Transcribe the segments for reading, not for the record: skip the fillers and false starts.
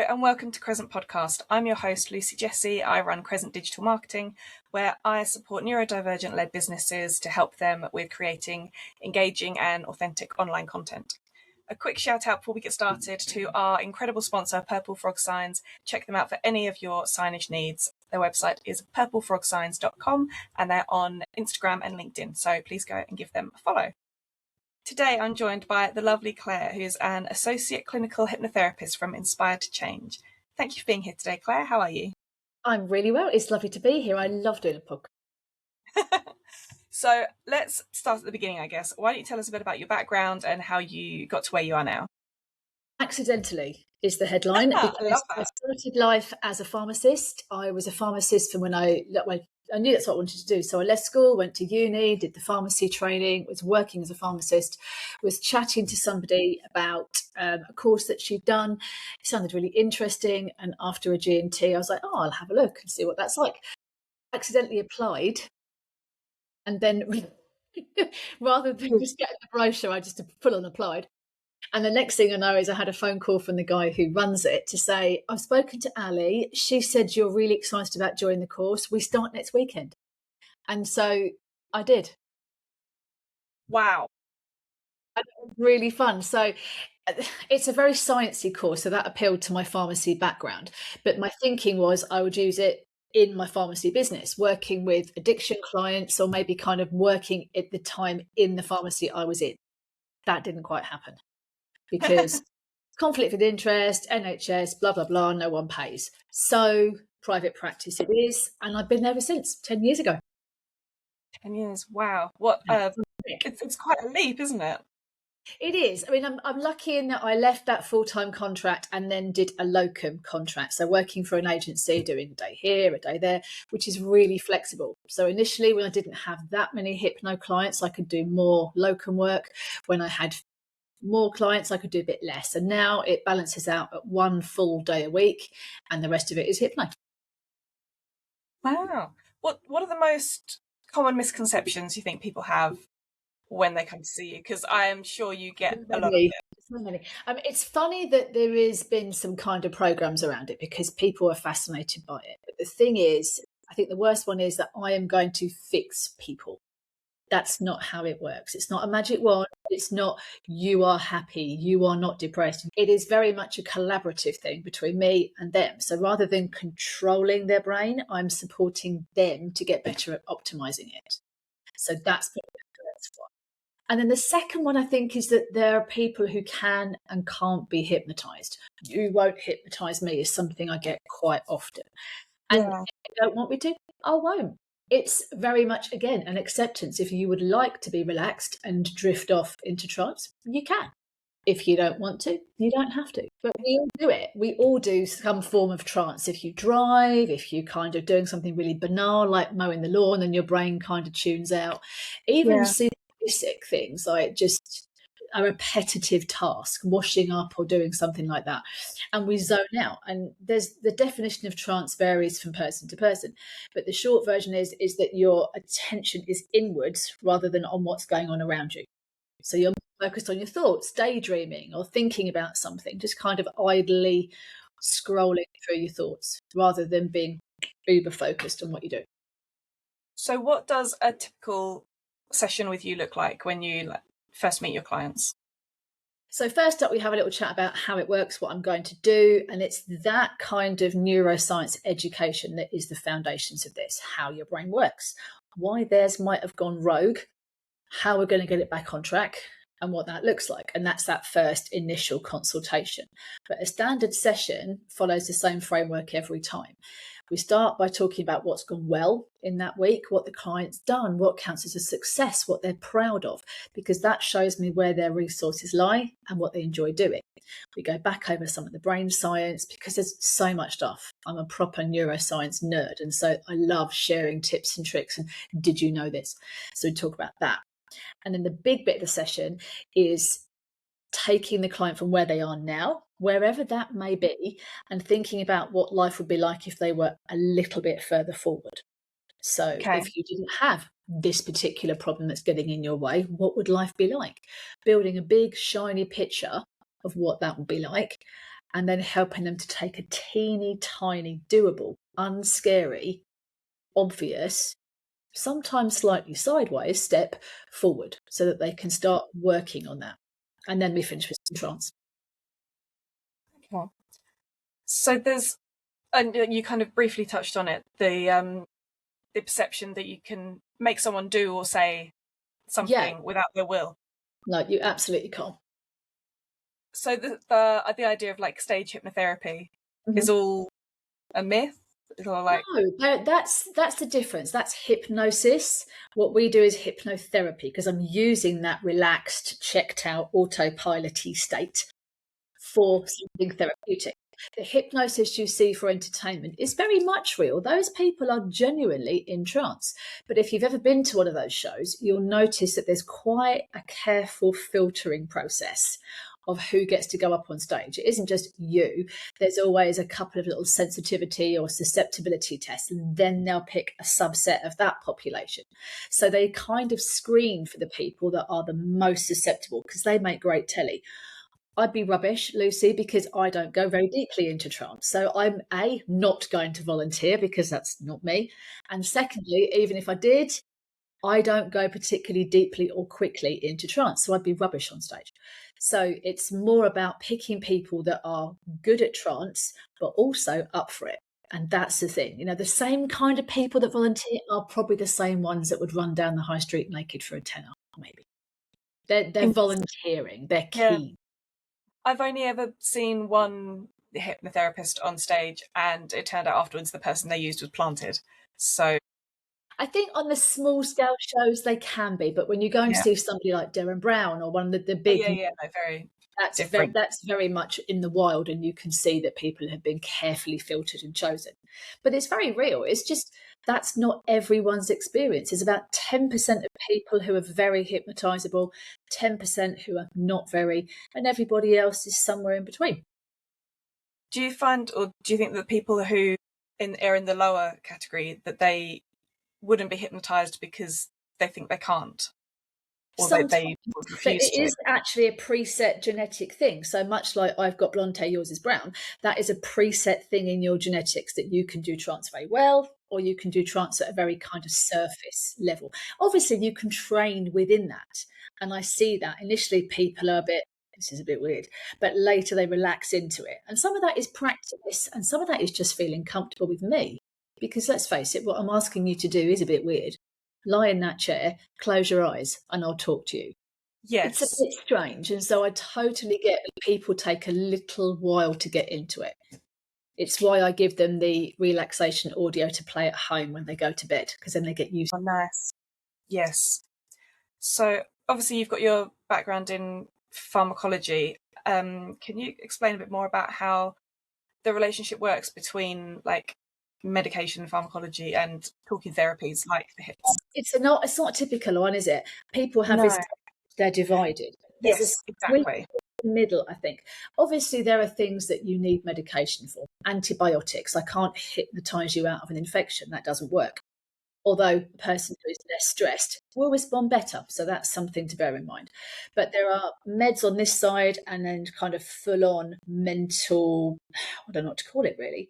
Hello and welcome to Crescent Podcast. I'm your host, Lucy Jessie. I run Crescent Digital Marketing, where I support neurodivergent-led businesses to help them with creating engaging and authentic online content. A quick shout out before we get started to our incredible sponsor, Purple Frog Signs. Check them out for any of your signage needs. Their website is purplefrogsigns.com and they're on Instagram and LinkedIn, so please go and give them a follow. Today, I'm joined by the lovely Claire, who's an associate clinical hypnotherapist from Inspired to Change. Thank you for being here today, Claire. How are you? I'm really well. It's lovely to be here. I love doing a podcast. So let's start at the beginning, I guess. Why don't you tell us a bit about your background and how you got to where you are now? Accidentally is the headline. I love that. I started life as a pharmacist. I was a pharmacist from when I knew that's what I wanted to do. So I left school, went to uni, did the pharmacy training, was working as a pharmacist, was chatting to somebody about a course that she'd done. It sounded really interesting. And after a G&T, I was like, I'll have a look and see what that's like. Accidentally applied. And then rather than just get the brochure, I just full on applied. And the next thing I know is I had a phone call from the guy who runs it to say, I've spoken to Ali. She said you're really excited about joining the course. We start next weekend. And so I did. Wow. And it was really fun. So it's a very sciencey course. So that appealed to my pharmacy background. But my thinking was I would use it in my pharmacy business, working with addiction clients or maybe kind of working at the time in the pharmacy I was in. That didn't quite happen. Because conflict of interest, NHS, blah, blah, blah, no one pays. So private practice it is. And I've been there ever since, 10 years ago. 10 years, wow. What? It's quite a leap, isn't it? It is. I mean, I'm lucky in that I left that full-time contract and then did a locum contract. So working for an agency, doing a day here, a day there, which is really flexible. So initially when I didn't have that many hypno clients, I could do more locum work. When I had more clients, I could do a bit less. And now it balances out at one full day a week and the rest of it is hypno. Wow. What are the most common misconceptions you think people have when they come to see you? Because I am sure you get a lot of it. So many. It's funny that there has been some kind of programs around it because people are fascinated by it. But the thing is, I think the worst one is that I am going to fix people. That's not how it works. It's not a magic wand. It's not you are happy, you are not depressed. It is very much a collaborative thing between me and them. So rather than controlling their brain, I'm supporting them to get better at optimizing it. So that's the first one. And then the second one, I think, is that there are people who can and can't be hypnotized. You won't hypnotize me is something I get quite often. And if you don't want me to, I won't. It's very much, again, an acceptance. If you would like to be relaxed and drift off into trance, you can. If you don't want to, you don't have to. But we all do it. We all do some form of trance. If you drive, if you're kind of doing something really banal like mowing the lawn and your brain kind of tunes out. Even basic things like just a repetitive task, washing up or doing something like that, and we zone out. And there's the definition of trance varies from person to person, but the short version is that your attention is inwards rather than on what's going on around you. So you're focused on your thoughts, daydreaming or thinking about something, just kind of idly scrolling through your thoughts rather than being uber focused on what you do. So what does a typical session with you look like when you first meet your clients? So first up, we have a little chat about how it works, what I'm going to do. And it's that kind of neuroscience education that is the foundations of this, how your brain works, why theirs might have gone rogue, how we're going to get it back on track, and what that looks like. And that's that first initial consultation. But a standard session follows the same framework every time. We start by talking about what's gone well in that week, what the client's done, what counts as a success, what they're proud of, because that shows me where their resources lie and what they enjoy doing. We go back over some of the brain science because there's so much stuff. I'm a proper neuroscience nerd, and so I love sharing tips and tricks. And did you know this? So we talk about that. And then the big bit of the session is taking the client from where they are now, wherever that may be, and thinking about what life would be like if they were a little bit further forward. So if you didn't have this particular problem that's getting in your way, what would life be like? Building a big, shiny picture of what that would be like. and then helping them to take a teeny tiny, doable, unscary, obvious, sometimes slightly sideways step forward so that they can start working on that. And then we finish with some trance. Okay. So there's, and you kind of briefly touched on it, the perception that you can make someone do or say something without their will. No, you absolutely can't. So the idea of like stage hypnotherapy is all a myth? Or like... No, that's the difference. That's hypnosis. What we do is hypnotherapy, because I'm using that relaxed, checked out, autopilot-y state for something therapeutic. The hypnosis you see for entertainment is very much real. Those people are genuinely in trance. But if you've ever been to one of those shows, you'll notice that there's quite a careful filtering process of who gets to go up on stage. It isn't just you. There's always a couple of little sensitivity or susceptibility tests, and then they'll pick a subset of that population. So they kind of screen for the people that are the most susceptible, because they make great telly. I'd be rubbish, Lucy, because I don't go very deeply into trance. So I'm not going to volunteer, because that's not me. And secondly, even if I did, I don't go particularly deeply or quickly into trance. So I'd be rubbish on stage. So it's more about picking people that are good at trance, but also up for it. And that's the thing. You know, the same kind of people that volunteer are probably the same ones that would run down the high street naked for a tenner, maybe. They're volunteering. They're keen. Yeah. I've only ever seen one hypnotherapist on stage, and it turned out afterwards the person they used was planted. So I think on the small scale shows they can be, but when you go and see somebody like Darren Brown or one of the big, that's very much in the wild, and you can see that people have been carefully filtered and chosen. But it's very real. It's just that's not everyone's experience. It's about 10% of people who are very hypnotizable, 10% who are not very, and everybody else is somewhere in between. Do you find, or do you think that people who are in the lower category, that they wouldn't be hypnotized because they think they can't, or they refuse to? It is actually a preset genetic thing. So much like I've got blonde hair, yours is brown, that is a preset thing in your genetics, that you can do trance very well, or you can do trance at a very kind of surface level. Obviously you can train within that, and I see that initially people are this is a bit weird, but later they relax into it, and some of that is practice, and some of that is just feeling comfortable with me. Because let's face it, what I'm asking you to do is a bit weird. Lie in that chair, close your eyes, and I'll talk to you. Yes. It's a bit strange. And so I totally get that people take a little while to get into it. It's why I give them the relaxation audio to play at home when they go to bed, because then they get used to it. Nice. Yes. So obviously you've got your background in pharmacology. Can you explain a bit more about how the relationship works between like medication pharmacology and talking therapies like the HIPS? It's not a typical one, is it? People have this, they're divided. Yes, exactly. Middle, I think. Obviously, there are things that you need medication for. Antibiotics. I can't hypnotize you out of an infection. That doesn't work. Although a person who is less stressed will respond better. So that's something to bear in mind. But there are meds on this side, and then kind of full-on mental, I don't know what to call it really,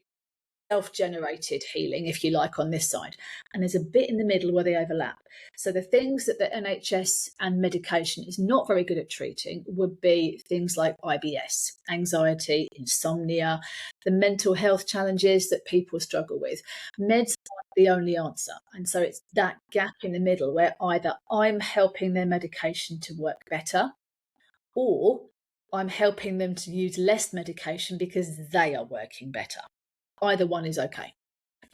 self-generated healing, if you like, on this side. And there's a bit in the middle where they overlap. So the things that the NHS and medication is not very good at treating would be things like IBS, anxiety, insomnia, the mental health challenges that people struggle with. Meds aren't the only answer. And so it's that gap in the middle where either I'm helping their medication to work better, or I'm helping them to use less medication because they are working better. Either one is okay.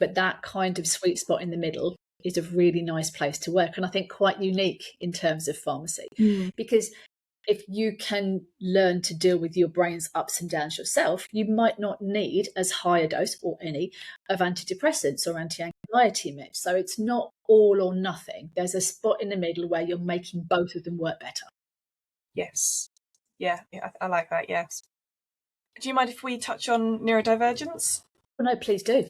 But that kind of sweet spot in the middle is a really nice place to work, and I think quite unique in terms of pharmacy. Because if you can learn to deal with your brain's ups and downs yourself, you might not need as high a dose, or any, of antidepressants or anti-anxiety meds. So it's not all or nothing. There's a spot in the middle where you're making both of them work better. Yes. Yeah, I like that, yes. Do you mind if we touch on neurodivergence? Oh, no, please do.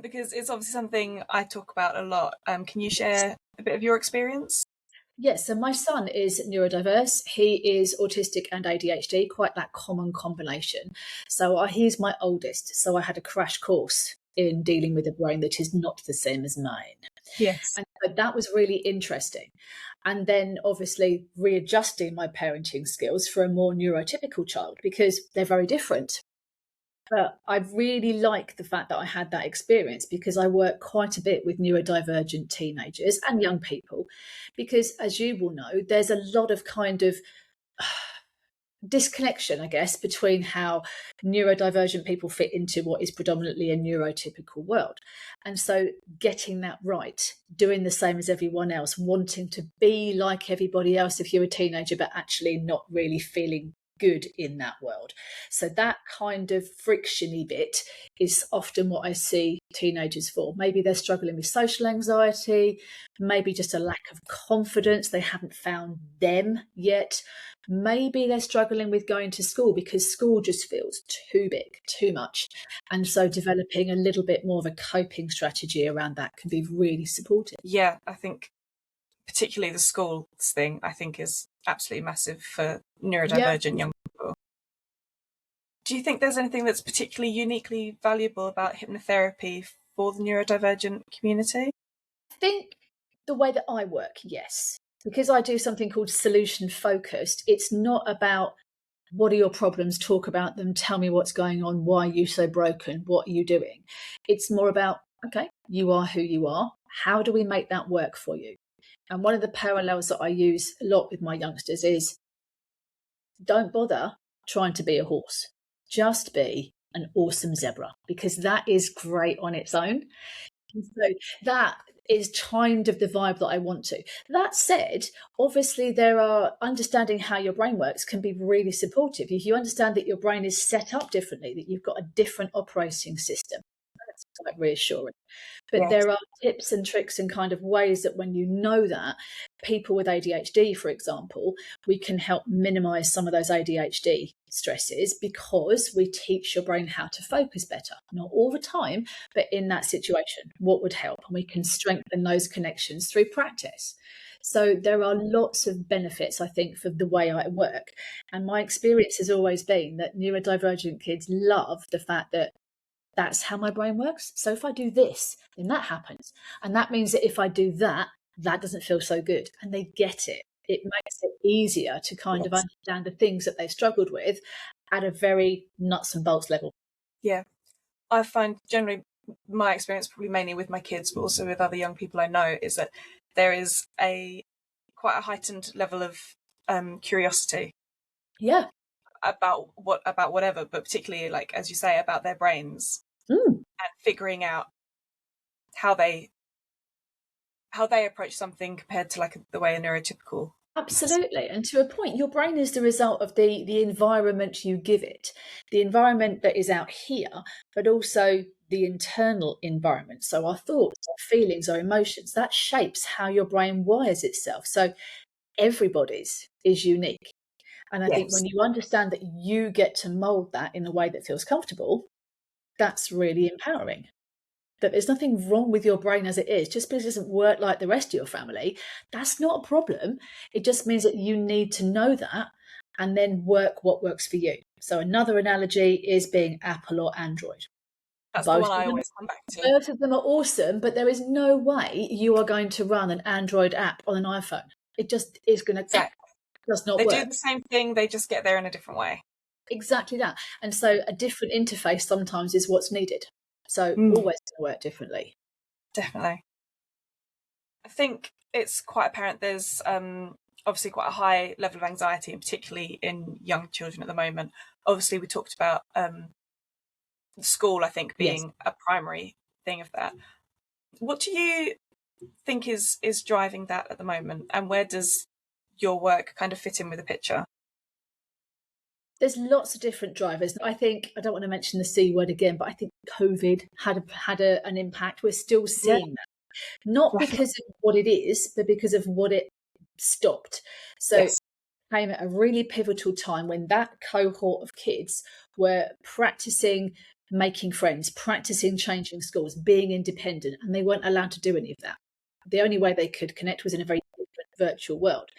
Because it's obviously something I talk about a lot. Can you share a bit of your experience? Yes, so my son is neurodiverse. He is autistic and ADHD, quite that common combination. So he's my oldest. So I had a crash course in dealing with a brain that is not the same as mine. Yes. And so that was really interesting. And then obviously readjusting my parenting skills for a more neurotypical child because they're very different. But I really like the fact that I had that experience because I work quite a bit with neurodivergent teenagers and young people. Because as you will know, there's a lot of kind of disconnection, I guess, between how neurodivergent people fit into what is predominantly a neurotypical world. And so getting that right, doing the same as everyone else, wanting to be like everybody else if you're a teenager, but actually not really feeling good in that world. So that kind of frictiony bit is often what I see teenagers for. Maybe they're struggling with social anxiety, maybe just a lack of confidence. They haven't found them yet. Maybe they're struggling with going to school because school just feels too big, too much. And so developing a little bit more of a coping strategy around that can be really supportive. Yeah, I think particularly the schools thing, I think is absolutely massive for neurodivergent young people. Do you think there's anything that's particularly uniquely valuable about hypnotherapy for the neurodivergent community? I think the way that I work, yes. Because I do something called solution focused, it's not about what are your problems, talk about them, tell me what's going on, why are you so broken, what are you doing? It's more about, okay, you are who you are. How do we make that work for you? And one of the parallels that I use a lot with my youngsters is don't bother trying to be a horse. Just be an awesome zebra because that is great on its own. And so that is kind of the vibe that I want to. That said, obviously there are understanding how your brain works can be really supportive. If you understand that your brain is set up differently, that you've got a different operating system, that's quite reassuring. But Yes. there are tips and tricks and kind of ways that when you know that, people with ADHD, for example, we can help minimize some of those ADHD stresses because we teach your brain how to focus better. Not all the time, but in that situation, what would help? And we can strengthen those connections through practice. So there are lots of benefits, I think, for the way I work. And my experience has always been that neurodivergent kids love the fact that that's how my brain works. So if I do this, then that happens. And that means that if I do that, that doesn't feel so good. And they get it. It makes it easier to kind of understand the things that they struggled with at a very nuts and bolts level. Yeah. I find generally my experience, probably mainly with my kids, but also with other young people I know, is that there is quite a heightened level of curiosity. Yeah. About whatever, but particularly, like as you say, about their brains and figuring out how they approach something compared to like the way a neurotypical. Absolutely. And to a point, your brain is the result of the environment you give it, the environment that is out here, but also the internal environment. So our thoughts, our feelings, our emotions, that shapes how your brain wires itself. So everybody's is unique. And I think when you understand that you get to mold that in a way that feels comfortable, that's really empowering. That there's nothing wrong with your brain as it is. Just because it doesn't work like the rest of your family, that's not a problem. It just means that you need to know that and then work what works for you. So another analogy is being Apple or Android. That's the one I always come back to. Both of them are awesome, but there is no way you are going to run an Android app on an iPhone. It just is going to does not work. They do the same thing, they just get there in a different way. Exactly that. And so a different interface sometimes is what's needed. So always going to work differently. Definitely. I think it's quite apparent there's obviously quite a high level of anxiety, and particularly in young children at the moment. Obviously, we talked about school, I think, being a primary thing of that. What do you think is driving that at the moment, and where does your work kind of fit in with the picture? There's lots of different drivers. I think, I don't want to mention the C word again, but I think COVID had an impact. We're still seeing that. Not because of what it is, but because of what it stopped. So it came at a really pivotal time when that cohort of kids were practicing making friends, practicing changing schools, being independent, and they weren't allowed to do any of that. The only way they could connect was in a very different virtual world.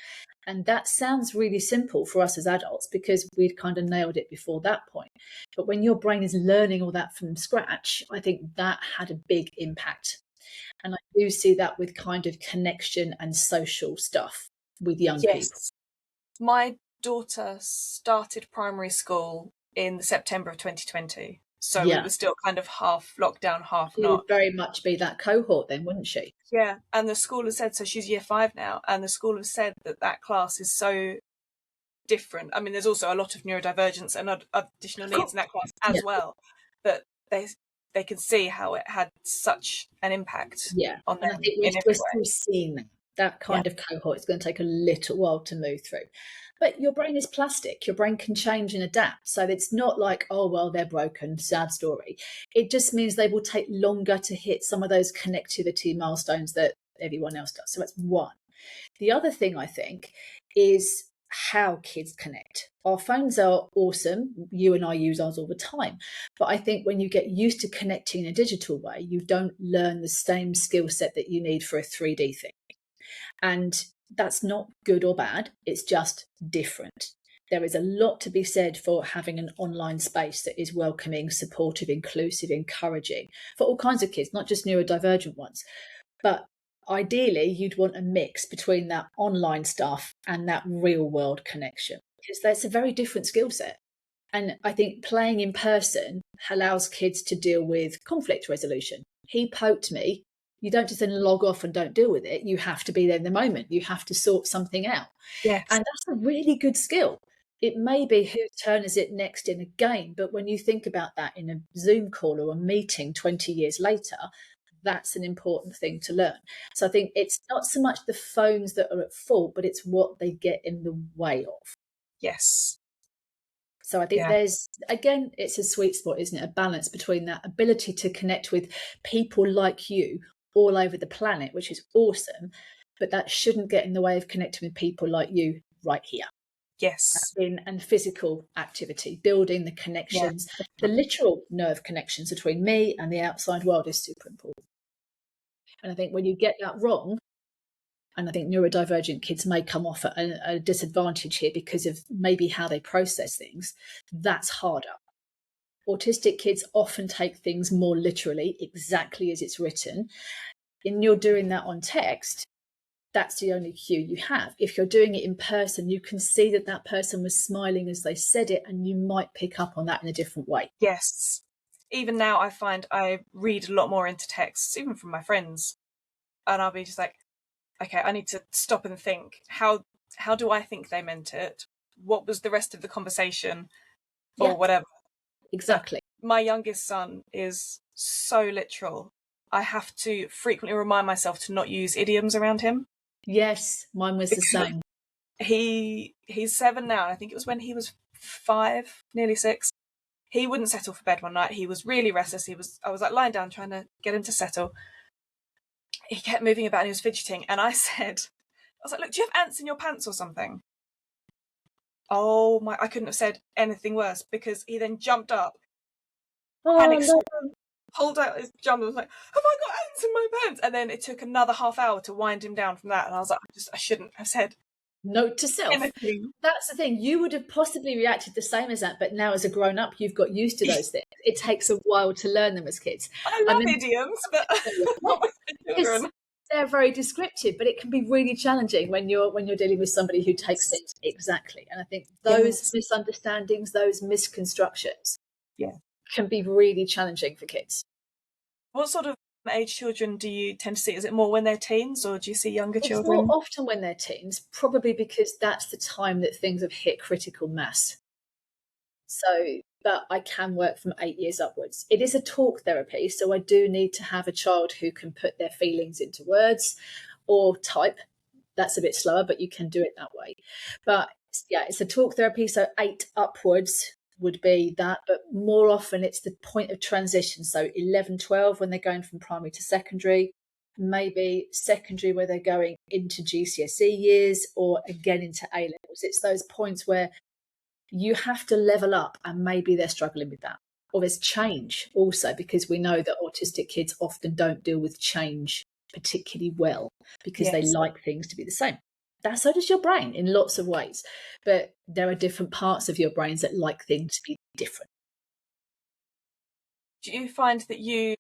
And that sounds really simple for us as adults because we'd kind of nailed it before that point. But when your brain is learning all that from scratch, I think that had a big impact. And I do see that with kind of connection and social stuff with young people. My daughter started primary school in September of 2020. So it was still kind of half lockdown, half She not. would very much be that cohort then, wouldn't she? Yeah. And the school has said, so she's year 5 now, and the school has said that class is so different. I mean, there's also a lot of neurodivergence and additional needs in that class as well. But they can see how it had such an impact on them. And I think we're still seeing that kind of cohort. It's going to take a little while to move through. But your brain is plastic. Your brain can change and adapt. So it's not like, oh, well, they're broken, sad story. It just means they will take longer to hit some of those connectivity milestones that everyone else does. So that's one. The other thing I think is how kids connect. Our phones are awesome. You and I use ours all the time. But I think when you get used to connecting in a digital way, you don't learn the same skill set that you need for a 3D thing. And that's not good or bad. It's just different. There is a lot to be said for having an online space that is welcoming, supportive, inclusive, encouraging for all kinds of kids, not just neurodivergent ones. But ideally, you'd want a mix between that online stuff and that real world connection, because that's a very different skill set. And I think playing in person allows kids to deal with conflict resolution. He poked me. You don't just then log off and don't deal with it. You have to be there in the moment. You have to sort something out. Yes. And that's a really good skill. It may be whose turn is it next in a game, but when you think about that in a Zoom call or a meeting 20 years later, that's an important thing to learn. So I think it's not so much the phones that are at fault, but it's what they get in the way of. Yes. So I think there's, again, it's a sweet spot, isn't it? A balance between that ability to connect with people like you all over the planet, which is awesome, but that shouldn't get in the way of connecting with people like you right here. Yes. And physical activity, building the connections, the literal nerve connections between me and the outside world is super important. And I think when you get that wrong, and I think neurodivergent kids may come off at a disadvantage here because of maybe how they process things, that's harder. Autistic kids often take things more literally, exactly as it's written. And you're doing that on text, that's the only cue you have. If you're doing it in person, you can see that that person was smiling as they said it, and you might pick up on that in a different way. Yes. Even now, I find I read a lot more into texts, even from my friends. And I'll be just like, okay, I need to stop and think. How do I think they meant it? What was the rest of the conversation? Or whatever. Exactly. But my youngest son is so literal. I have to frequently remind myself to not use idioms around him. Yes, mine was the same. He's 7 now. I think it was when he was 5, nearly 6. He wouldn't settle for bed one night. He was really restless. I was like lying down trying to get him to settle. He kept moving about and he was fidgeting. And I was like, look, do you have ants in your pants or something? Oh my, I couldn't have said anything worse, because he then jumped up, pulled out his jumper, and was like, have I got ants in my pants? And then it took another half hour to wind him down from that. And I was like, I shouldn't have said note to self. anything. That's the thing. You would have possibly reacted the same as that, but now as a grown up, you've got used to those things. It takes a while to learn them as kids. I love idioms, but not with children. They're very descriptive, but it can be really challenging when you're dealing with somebody who takes things exactly. And I think those misunderstandings, those misconstructions, can be really challenging for kids. What sort of age children do you tend to see? Is it more when they're teens, or do you see younger children? It's more often when they're teens, probably because that's the time that things have hit critical mass. So, but I can work from 8 years upwards. It is a talk therapy, so I do need to have a child who can put their feelings into words or type. That's a bit slower, but you can do it that way. But it's a talk therapy, so 8 upwards would be that, but more often it's the point of transition. So 11, 12 when they're going from primary to secondary, maybe secondary where they're going into GCSE years, or again into A levels. It's those points where you have to level up, and maybe they're struggling with that. Or there's change also, because we know that autistic kids often don't deal with change particularly well, because they like things to be the same. So does your brain in lots of ways. But there are different parts of your brains that like things to be different. Do you find that you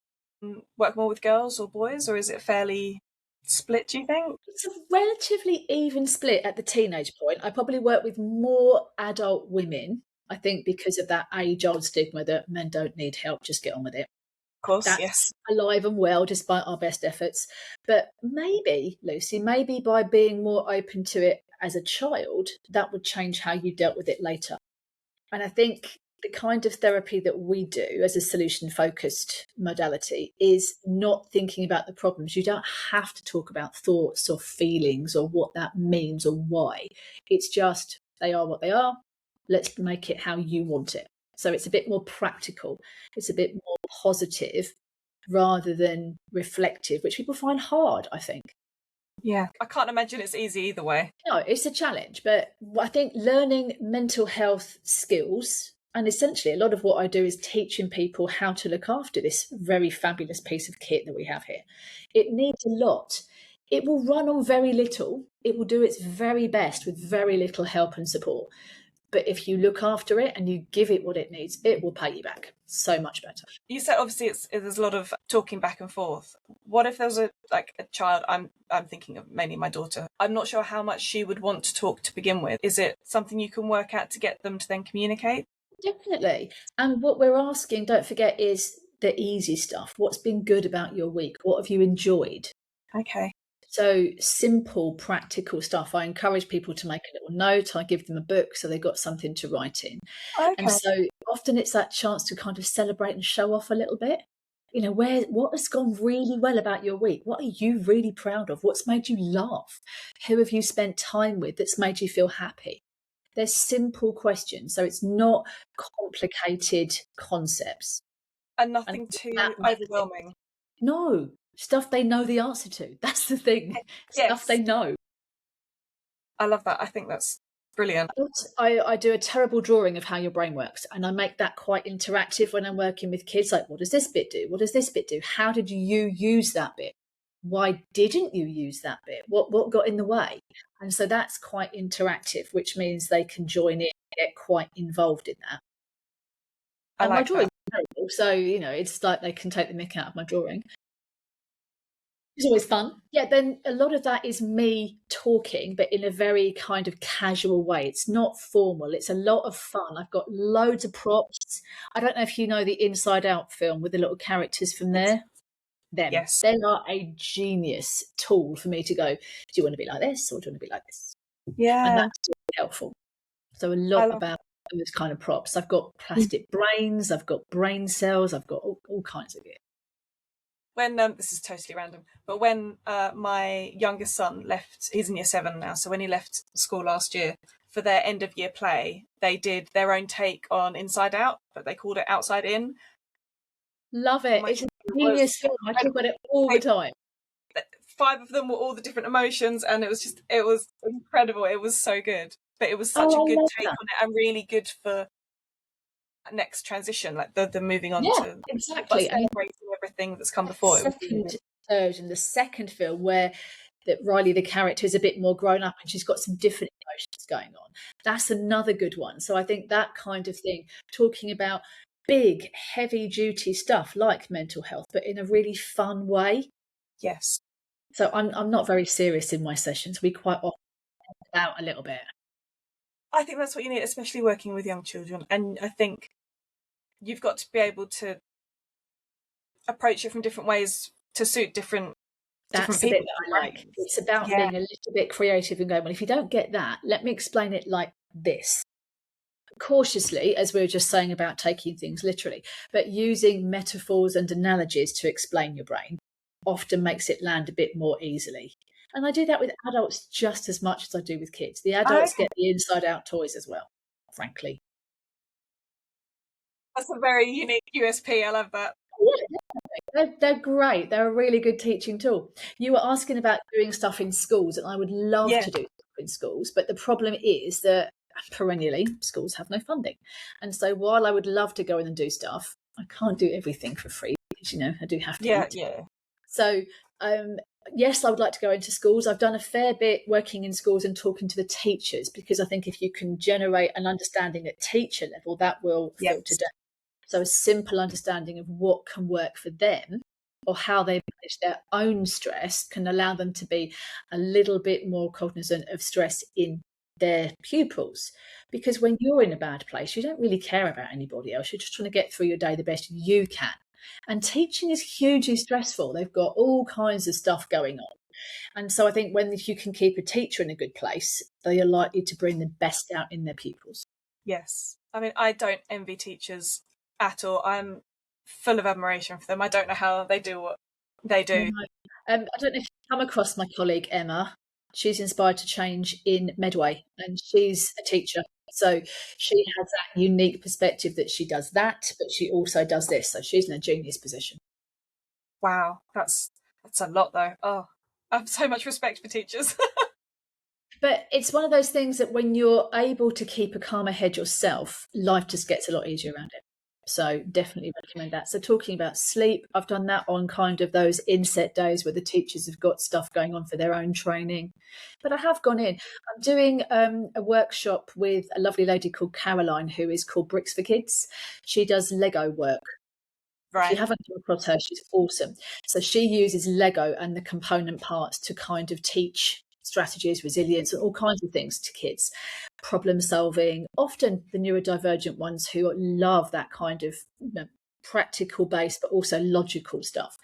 work more with girls or boys, or is it fairly split, do you think? It's a relatively even split at the teenage point. I probably work with more adult women, I think, because of that age-old stigma that men don't need help, just get on with it. Of course, That's yes. alive and well, despite our best efforts. But maybe, Lucy, maybe by being more open to it as a child, that would change how you dealt with it later. And I think the kind of therapy that we do as a solution-focused modality is not thinking about the problems. You don't have to talk about thoughts or feelings or what that means or why. It's just they are what they are. Let's make it how you want it. So it's a bit more practical. It's a bit more positive rather than reflective, which people find hard, I think. Yeah, I can't imagine it's easy either way. No, it's a challenge, but I think learning mental health skills, and essentially a lot of what I do is teaching people how to look after this very fabulous piece of kit that we have here. It needs a lot. It will run on very little. It will do its very best with very little help and support. But if you look after it and you give it what it needs, it will pay you back so much better. You said obviously there's a lot of talking back and forth. What if there was a child? I'm thinking of mainly my daughter. I'm not sure how much she would want to talk to begin with. Is it something you can work out to get them to then communicate? Definitely. And what we're asking, don't forget, is the easy stuff. What's been good about your week? What have you enjoyed? Okay. So simple, practical stuff. I encourage people to make a little note. I give them a book so they've got something to write in. Okay. And so often it's that chance to kind of celebrate and show off a little bit. You know, what has gone really well about your week? What are you really proud of? What's made you laugh? Who have you spent time with that's made you feel happy? They're simple questions. So it's not complicated concepts. And nothing too overwhelming. No. Stuff they know the answer to. That's the thing. Yes. Stuff they know. I love that. I think that's brilliant. I do a terrible drawing of how your brain works, and I make that quite interactive when I'm working with kids. Like, what does this bit do? What does this bit do? How did you use that bit? Why didn't you use that bit? What got in the way? And so that's quite interactive, which means they can join in and get quite involved in that. And my drawing is terrible, so it's like they can take the mick out of my drawing. It's always fun. Yeah, then a lot of that is me talking, but in a very kind of casual way. It's not formal. It's a lot of fun. I've got loads of props. I don't know if you know the Inside Out film with the little characters from there. Them. Yes. They are a genius tool for me to go, do you want to be like this or do you want to be like this? Yeah. And that's really helpful. So a lot about those kind of props. I've got plastic brains. I've got brain cells. I've got all kinds of it. When this is totally random, but when my youngest son left, he's in year 7 now, so when he left school last year for their end of year play, they did their own take on Inside Out, but they called it Outside In. Love it. It's a genius film. I talk about it all the time. 5 of them were all the different emotions, and it was incredible. It was so good, but it was such a good take on it, and really good for next transition, like the moving on to exactly celebrating everything that's come before. The second film where that Riley, the character, is a bit more grown up and she's got some different emotions going on. That's another good one. So I think that kind of thing, talking about big, heavy duty stuff like mental health, but in a really fun way. Yes. So I'm not very serious in my sessions. We quite often out a little bit. I think that's what you need, especially working with young children. And I think you've got to be able to approach it from different ways to suit different That's people. The bit that I like. It's about being a little bit creative and going, well, if you don't get that, let me explain it like this. Cautiously, as we were just saying about taking things literally, but using metaphors and analogies to explain your brain often makes it land a bit more easily. And I do that with adults just as much as I do with kids. The adults get the Inside Out toys as well, frankly. That's a very unique USP. I love that. Yeah, they're great. They're a really good teaching tool. You were asking about doing stuff in schools, and I would love to do stuff in schools. But the problem is that perennially schools have no funding. And so while I would love to go in and do stuff, I can't do everything for free because, I do have to eat. Yeah. So yes, I would like to go into schools. I've done a fair bit working in schools and talking to the teachers, because I think if you can generate an understanding at teacher level, that will Yes. filter down. So a simple understanding of what can work for them or how they manage their own stress can allow them to be a little bit more cognizant of stress in their pupils. Because when you're in a bad place, you don't really care about anybody else. You're just trying to get through your day the best you can. And teaching is hugely stressful. They've got all kinds of stuff going on. And so I think if you can keep a teacher in a good place, they are likely to bring the best out in their pupils. Yes. I mean, I don't envy teachers at all. I'm full of admiration for them. I don't know how they do what they do. I don't know if you've come across my colleague Emma. She's inspired to change in Medway, and she's a teacher. So she has that unique perspective that she does that, but she also does this. So she's in a genius position. Wow, that's a lot though. Oh, I have so much respect for teachers. But it's one of those things that when you're able to keep a calmer head yourself, life just gets a lot easier around it. So definitely recommend that. So talking about sleep, I've done that on kind of those inset days where the teachers have got stuff going on for their own training. But I have gone in. I'm doing a workshop with a lovely lady called Caroline, who is called Bricks for Kids. She does Lego work. Right. If you haven't come across her, she's awesome. So she uses Lego and the component parts to kind of teach strategies, resilience, and all kinds of things to kids. Problem solving, often the neurodivergent ones who love that kind of practical based, but also logical stuff.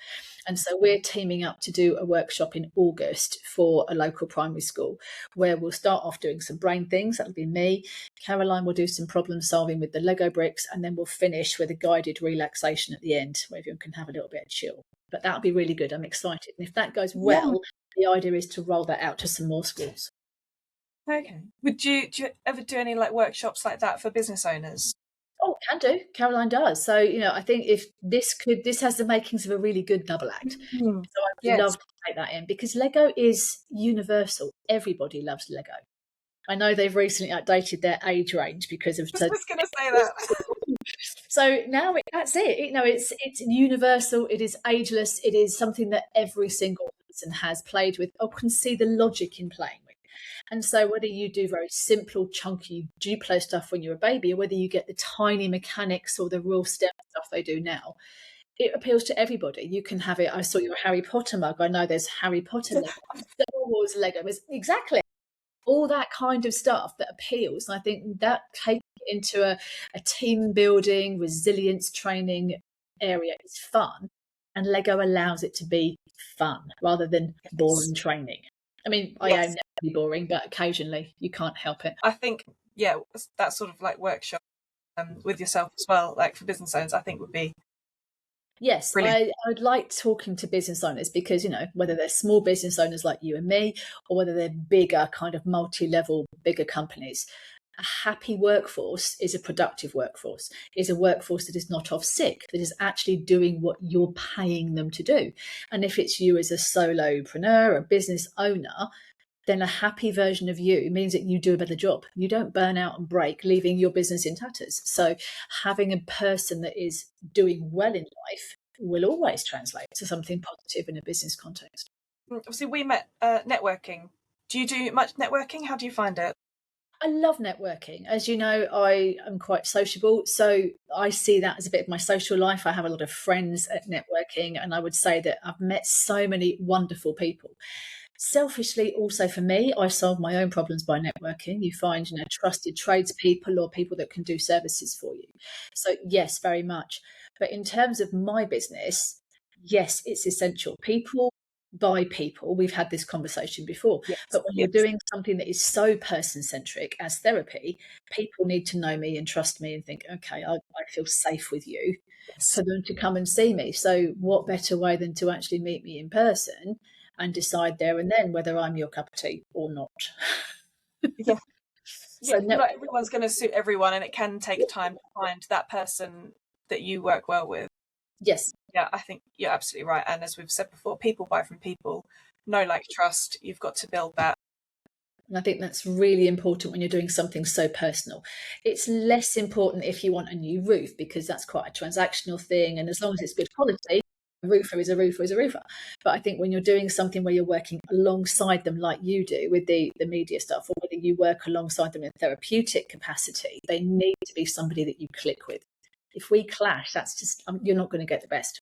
And so we're teaming up to do a workshop in August for a local primary school where we'll start off doing some brain things. That'll be me. Caroline will do some problem solving with the Lego bricks, and then we'll finish with a guided relaxation at the end where everyone can have a little bit of chill. But that'll be really good. I'm excited. And if that goes well, the idea is to roll that out to some more schools. Okay. Do you ever do any like workshops like that for business owners? Oh, can do. Caroline does. So, I think if this has the makings of a really good double act. So I'd love to take that in, because Lego is universal. Everybody loves Lego. I know they've recently updated their age range because of. I was going to say that. So now that's it. It's universal. It is ageless. It is something that every single person has played with or can see the logic in playing with. And so whether you do very simple, chunky Duplo stuff when you're a baby, or whether you get the tiny mechanics or the real STEM stuff they do now, it appeals to everybody. You can have it. I saw your Harry Potter mug. I know there's Harry Potter Lego, Star Wars Lego. Exactly. All that kind of stuff that appeals. And I think that taking it into a team building, resilience training area is fun. And Lego allows it to be fun rather than boring training. I mean, I am never be boring, but occasionally you can't help it. I think, that sort of like workshop with yourself as well, like for business owners, I think would be. Yes, I'd like talking to business owners because, whether they're small business owners like you and me, or whether they're bigger, kind of multi-level, bigger companies, a happy workforce is a productive workforce, is a workforce that is not off sick, that is actually doing what you're paying them to do. And if it's you as a solopreneur, a business owner, then a happy version of you means that you do a better job. You don't burn out and break, leaving your business in tatters. So having a person that is doing well in life will always translate to something positive in a business context. Obviously, we met networking. Do you do much networking? How do you find it? I love networking. As you know, I am quite sociable. So I see that as a bit of my social life. I have a lot of friends at networking, and I would say that I've met so many wonderful people. Selfishly, also for me, I solve my own problems by networking. You find, trusted tradespeople or people that can do services for you. So yes, very much. But in terms of my business, yes, it's essential. People buy people. We've had this conversation before. But when you're doing something that is so person-centric as therapy, people need to know me and trust me and think, okay, I feel safe with you for them to come and see me. So what better way than to actually meet me in person and decide there and then whether I'm your cup of tea or not. So not everyone's going to suit everyone, and it can take time to find that person that you work well with. Yes. Yeah, I think you're absolutely right. And as we've said before, people buy from people. Know, like, trust. You've got to build that. And I think that's really important when you're doing something so personal. It's less important if you want a new roof, because that's quite a transactional thing. And as long as it's good quality, A roofer is a roofer is a roofer. But I think when you're doing something where you're working alongside them like you do with the media stuff, or whether you work alongside them in therapeutic capacity, they need to be somebody that you click with. If we clash, that's just, you're not going to get the best.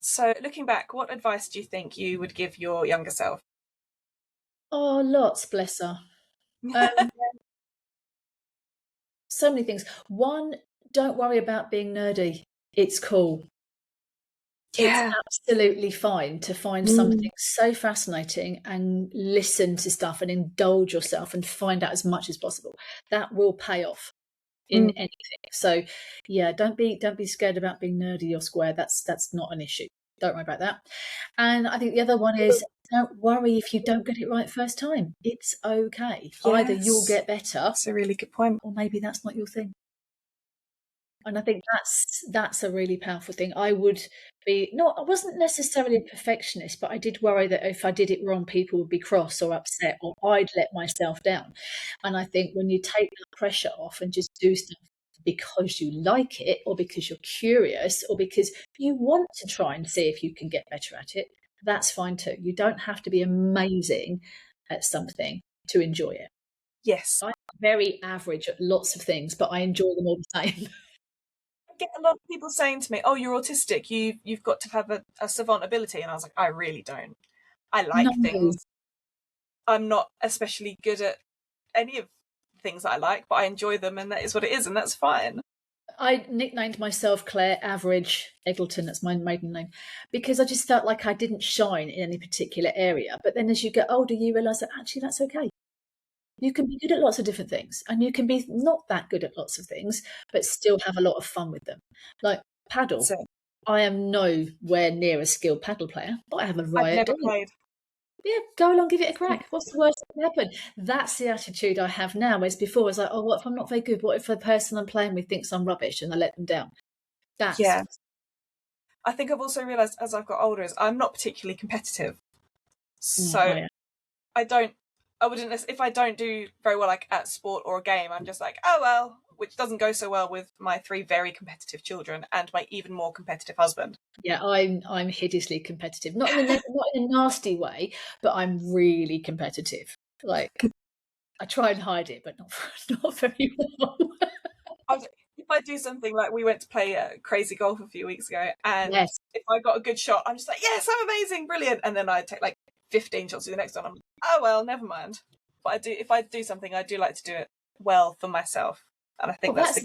So looking back, what advice do you think you would give your younger self? Oh, lots, bless her. So many things. One, don't worry about being nerdy. It's cool. Yeah. It's absolutely fine to find something so fascinating and listen to stuff and indulge yourself and find out as much as possible. That will pay off in anything. So yeah, don't be scared about being nerdy or square. That's not an issue. Don't worry about that. And I think the other one is, don't worry if you don't get it right first time. It's okay. Yes. Either you'll get better, That's a really good point, or maybe that's not your thing. And I think that's a really powerful thing. I wasn't necessarily a perfectionist, but I did worry that if I did it wrong, people would be cross or upset, or I'd let myself down. And I think when you take that pressure off and just do stuff because you like it, or because you're curious, or because you want to try and see if you can get better at it, that's fine too. You don't have to be amazing at something to enjoy it. Yes. I'm very average at lots of things, but I enjoy them all the same. I get a lot of people saying to me, "Oh, you're autistic. You've got to have a savant ability," and I was like, "I really don't. I like things. I'm not especially good at any of the things that I like, but I enjoy them, and that is what it is, and that's fine." I nicknamed myself Claire Average Eggleton, that's my maiden name, because I just felt like I didn't shine in any particular area. But then as you get older, you realise that actually that's okay. You can be good at lots of different things, and you can be not that good at lots of things, but still have a lot of fun with them. Like paddle. So, I am nowhere near a skilled paddle player, but I have a riot. I've never played. Yeah, go along, give it a crack. What's the worst that can happen? That's the attitude I have now. Whereas before, I was like, oh, what if I'm not very good? What if the person I'm playing with thinks I'm rubbish and I let them down? Yeah. I think I've also realised as I've got older is I'm not particularly competitive. So I wouldn't, if I don't do very well like at sport or a game, I'm just like, oh well, which doesn't go so well with my 3 very competitive children and my even more competitive husband. Yeah, I'm hideously competitive. Not in a nasty way, but I'm really competitive. Like I try and hide it, but not very well. If I do something like we went to play crazy golf a few weeks ago, and if I got a good shot, I'm just like, yes, I'm amazing, brilliant. And then I take like 15 shots to the next one. I'm like, oh well, never mind. But if I do something, I do like to do it well for myself. And I think that's a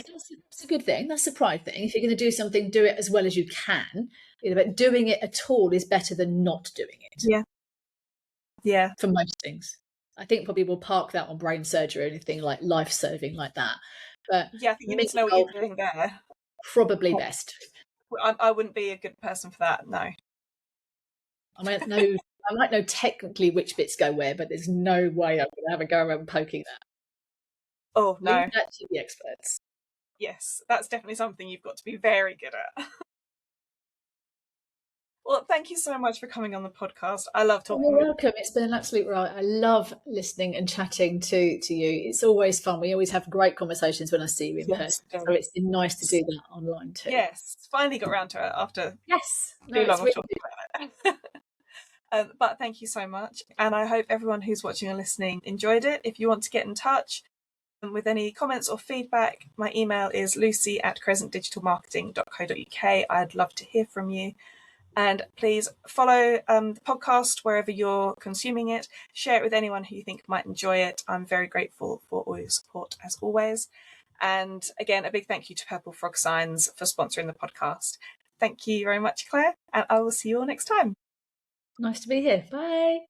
good thing. That's the pride thing. If you're going to do something, do it as well as you can. But doing it at all is better than not doing it. Yeah. For most things. I think probably we'll park that on brain surgery or anything like life-saving like that. But yeah, I think you need to know what you're doing there. Probably best. I wouldn't be a good person for that, no. I might know technically which bits go where, but there's no way I'm going to have a go around poking that. Oh, no. Leave that to the experts. Yes, that's definitely something you've got to be very good at. Well, thank you so much for coming on the podcast. I love talking. You're welcome. It's been an absolute riot. I love listening and chatting to you. It's always fun. We always have great conversations when I see you in person. So it's been nice to do that online too. Yes, finally got around to it after too long of talking about it. But thank you so much. And I hope everyone who's watching and listening enjoyed it. If you want to get in touch with any comments or feedback, my email is lucy@crescentdigitalmarketing.co.uk. I'd love to hear from you. And please follow the podcast wherever you're consuming it. Share it with anyone who you think might enjoy it. I'm very grateful for all your support as always. And again, a big thank you to Purple Frog Signs for sponsoring the podcast. Thank you very much, Claire, and I will see you all next time. Nice to be here. Bye.